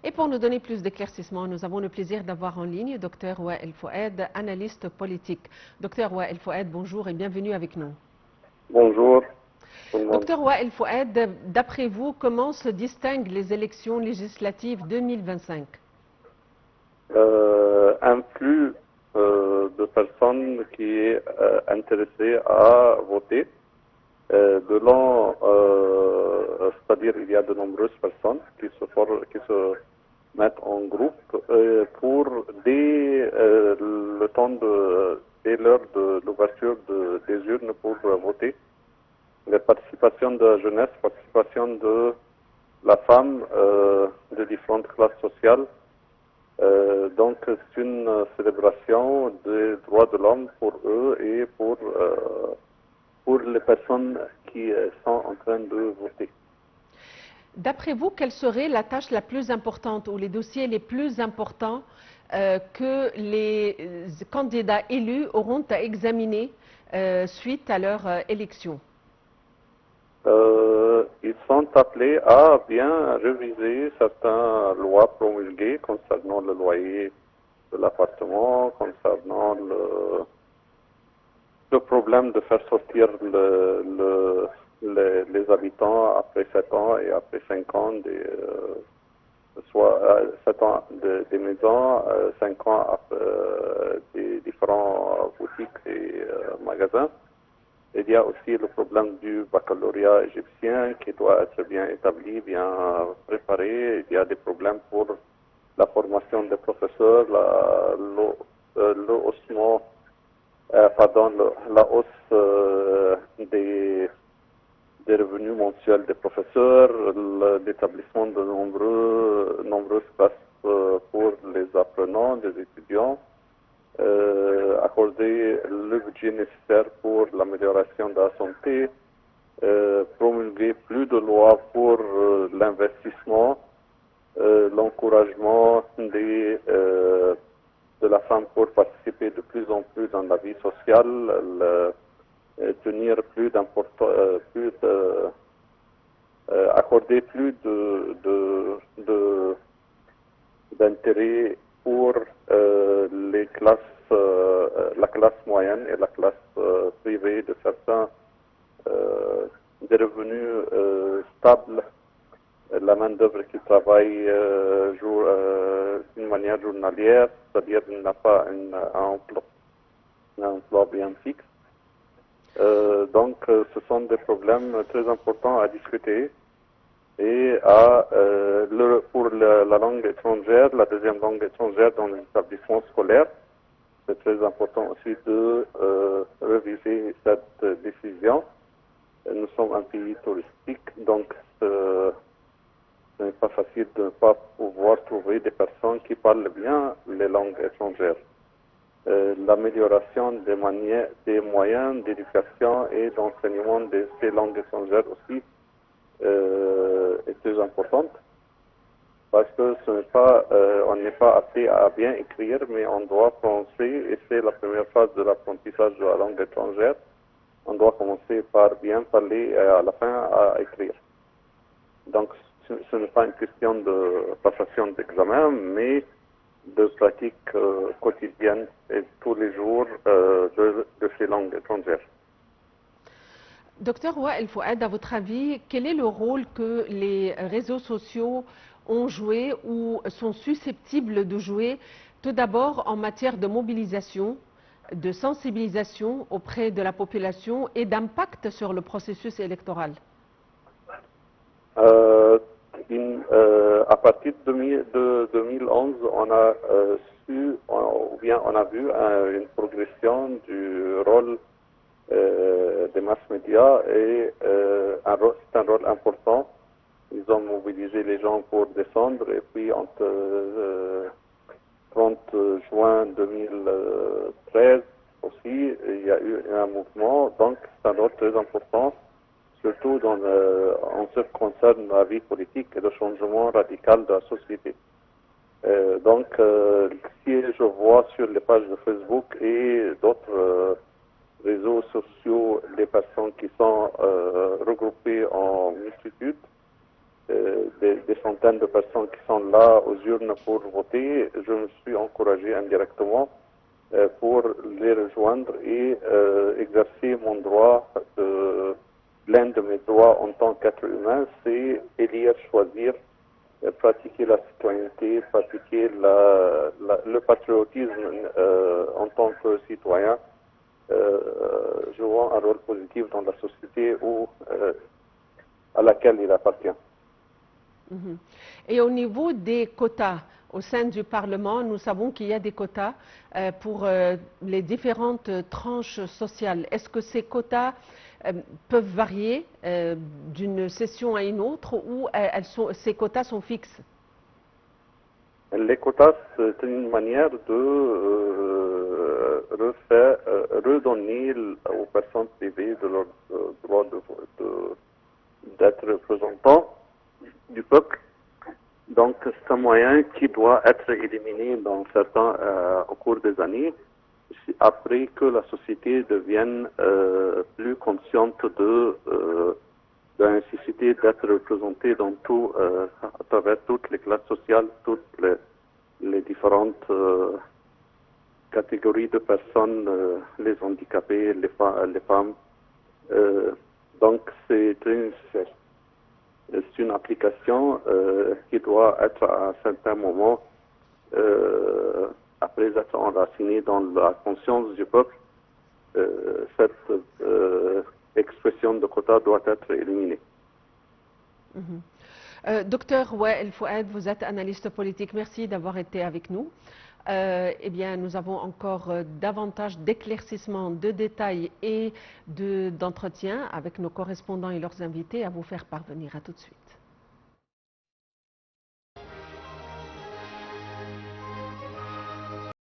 Et pour nous donner plus d'éclaircissements, nous avons le plaisir d'avoir en ligne Dr Wael Fouad, analyste politique. Dr Wael Fouad, bonjour et bienvenue avec nous. Bonjour tout le monde. Dr Wael Fouad, d'après vous, comment se distinguent les élections législatives 2025? Un flux de personnes qui est intéressé à voter. C'est-à-dire il y a de nombreuses personnes qui se mettent en groupe pour le temps dès l'heure de l'ouverture des urnes pour voter. La participation de la jeunesse, participation de la femme de différentes classes sociales. Donc c'est une célébration des droits de l'homme pour eux et pour les personnes qui sont en train de voter. D'après vous, quelle serait la tâche la plus importante ou les dossiers les plus importants que les candidats élus auront à examiner suite à leur élection? Ils sont appelés à bien réviser certaines lois promulguées concernant le loyer de l'appartement, concernant le problème de faire sortir les habitants après 7 ans et après 5 ans, soit 7 ans des maisons, 5 ans après, des différents boutiques et magasins. Il y a aussi le problème du baccalauréat égyptien qui doit être bien établi, bien préparé. Il y a des problèmes pour la formation des professeurs, la hausse des revenus mensuels des professeurs, l'établissement de nombreuses classes pour les apprenants, les étudiants. Accorder le budget nécessaire pour l'amélioration de la santé, promulguer plus de lois pour l'investissement, l'encouragement de la femme pour participer de plus en plus dans la vie sociale, tenir accorder plus d'intérêt pour les classes, la classe moyenne et la classe privée de certains des revenus stables, la main-d'œuvre qui travaille d'une manière journalière, c'est-à-dire qu'il n'a pas un emploi bien fixe. Donc, ce sont des problèmes très importants à discuter. Et pour la langue étrangère, la deuxième langue étrangère dans les établissements scolaires, c'est très important aussi de réviser cette décision. Nous sommes un pays touristique, donc ce n'est pas facile de ne pas pouvoir trouver des personnes qui parlent bien les langues étrangères. L'amélioration des moyens d'éducation et d'enseignement de ces langues étrangères aussi est très importante, parce que on n'est pas appelé à bien écrire, mais on doit prononcer, et c'est la première phase de l'apprentissage de la langue étrangère. On doit commencer par bien parler et à la fin à écrire. Donc ce n'est pas une question de passation d'examen, mais de pratique quotidienne et tous les jours de ces langues étrangères. Docteur Wael Fouad, à votre avis, quel est le rôle que les réseaux sociaux ont joué ou sont susceptibles de jouer, tout d'abord en matière de mobilisation, de sensibilisation auprès de la population et d'impact sur le processus électoral? À partir de 2011, on a on a vu une progression du rôle des mass médias et c'est un rôle important. Ils ont mobilisé les gens pour descendre et puis entre 30 juin 2013 aussi, il y a eu un mouvement, donc c'est un rôle très important, surtout en ce qui concerne la vie politique et le changement radical de la société. Donc, si je vois sur les pages de Facebook et d'autres réseaux sociaux les personnes qui sont regroupées en multitude, des centaines de personnes qui sont là aux urnes pour voter, je me suis encouragé indirectement pour les rejoindre et exercer mon droit, l'un de mes droits en tant qu'être humain, c'est élire, choisir, pratiquer la citoyenneté, pratiquer le patriotisme en tant que citoyen, jouant un rôle positif dans la société à laquelle il appartient. Et au niveau des quotas au sein du Parlement, nous savons qu'il y a des quotas pour les différentes tranches sociales. Est-ce que ces quotas peuvent varier d'une session à une autre ou ces quotas sont fixes? Les quotas, c'est une manière de redonner aux personnes privées de leur droit d'être représentants du peuple. Donc, c'est un moyen qui doit être éliminé dans au cours des années, après que la société devienne plus consciente de la nécessité d'être représentée dans à travers toutes les classes sociales, toutes les différentes catégories de personnes, les handicapés, les femmes. Donc, c'est une application qui doit être à un certain moment, après être enracinée dans la conscience du peuple, cette expression de quota doit être éliminée. Docteur Wael Fouad, vous êtes analyste politique. Merci d'avoir été avec nous. Eh bien, nous avons encore davantage d'éclaircissements, de détails et d'entretiens avec nos correspondants et leurs invités à vous faire parvenir. À tout de suite.